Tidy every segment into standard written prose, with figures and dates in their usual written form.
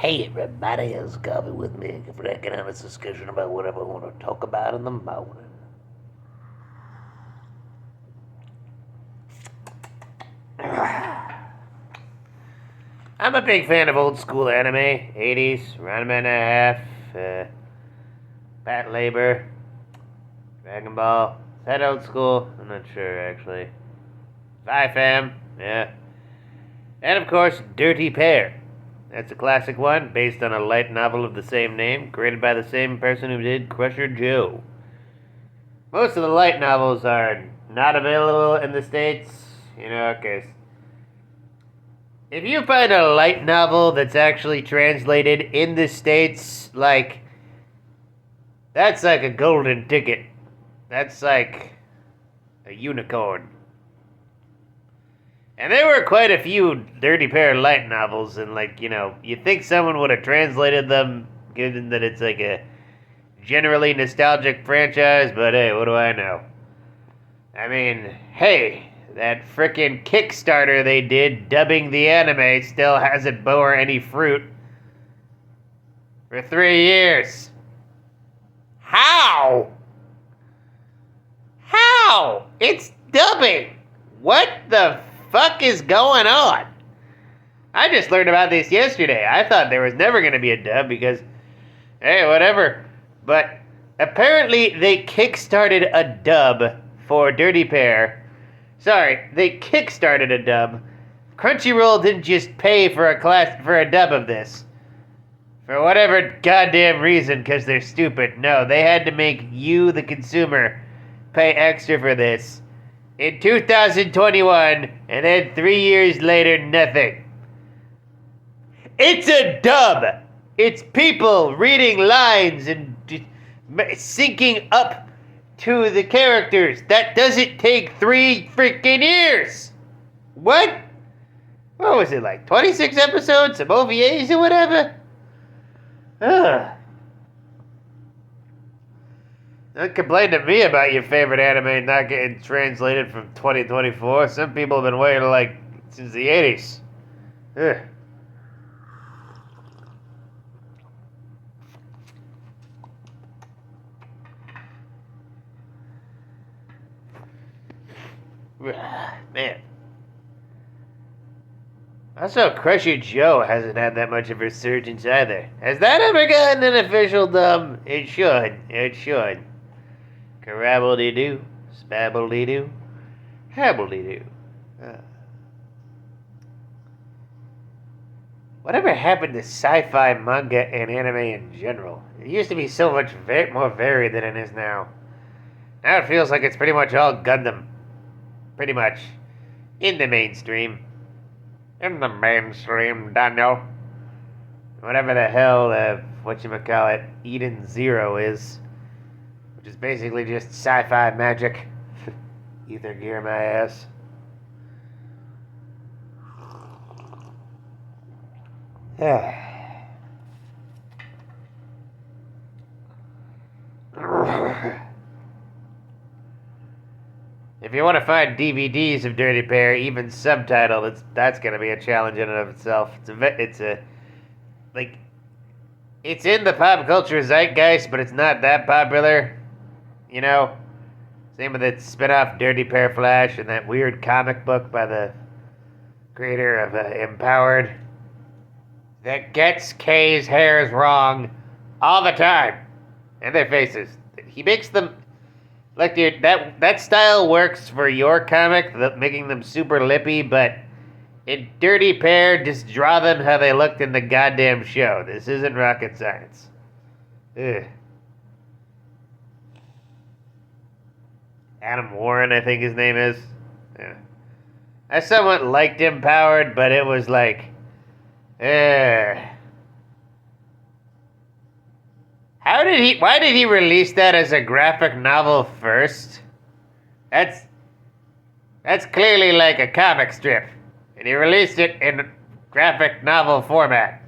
Hey everybody, how's it going with Mick? If I can have a discussion about whatever I want to talk about in the morning. I'm a big fan of old school anime, 80s, Ranma and a half, Bat Labor, Dragon Ball. Is that old school? I'm not sure actually. Fam, yeah. And of course, Dirty Pair. That's a classic one, based on a light novel of the same name, created by the same person who did Crusher Joe. Most of the light novels are not available in the States, because if you find a light novel that's actually translated in the States, that's like a golden ticket. That's like a unicorn. And there were quite a few Dirty Pair light novels, and you think someone would have translated them, given that it's like a generally nostalgic franchise, but hey, what do I know? I mean, hey, that frickin' Kickstarter they did dubbing the anime still hasn't bore any fruit for 3 years. How? It's dubbing! What the fuck is going on? I just learned about this yesterday. I thought there was never going to be a dub because, hey, whatever. But apparently they kickstarted a dub for Dirty Pair. Sorry, they kickstarted a dub. Crunchyroll didn't just pay for a dub of this. For whatever goddamn reason, because they're stupid. No, they had to make you, the consumer, pay extra for this. In 2021, and then 3 years later, nothing. It's a dub! It's people reading lines and syncing up to the characters. That doesn't take 3 freaking years! What? What was it, like 26 episodes, some OVAs or whatever? Ugh. Don't complain to me about your favorite anime not getting translated from 2024. Some people have been waiting since the 80s. Ugh. Man. Also, Crusher Joe hasn't had that much of a resurgence either. Has that ever gotten an official dub? It should. Carabble-dee-doo, spabble-dee-doo, habble-dee-doo. Whatever happened to sci-fi manga and anime in general? It used to be so much more varied than it is now. Now it feels like it's pretty much all Gundam. Pretty much. In the mainstream. Daniel. Whatever the hell, whatchamacallit, Eden Zero is. Which is basically just sci-fi magic. Ether gear my ass. If you want to find DVDs of Dirty Pair, even subtitled, that's going to be a challenge in and of itself. It's in the pop culture zeitgeist, but it's not that popular. Same with its spin-off Dirty Pair Flash and that weird comic book by the creator of Empowered that gets K's hairs wrong all the time. And their faces. He makes them... Look, dude, that style works for your comic, making them super lippy, but in Dirty Pair, just draw them how they looked in the goddamn show. This isn't rocket science. Ugh. Adam Warren, I think his name is. Yeah. I somewhat liked Empowered, but it was like... Why did he release that as a graphic novel first? That's clearly like a comic strip. And he released it in graphic novel format.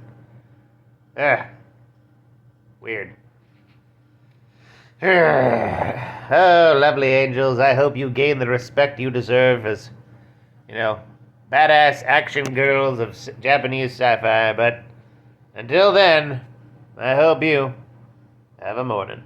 Weird. Oh, lovely angels, I hope you gain the respect you deserve as, badass action girls of Japanese sci-fi, but Until then, I hope you have a morning.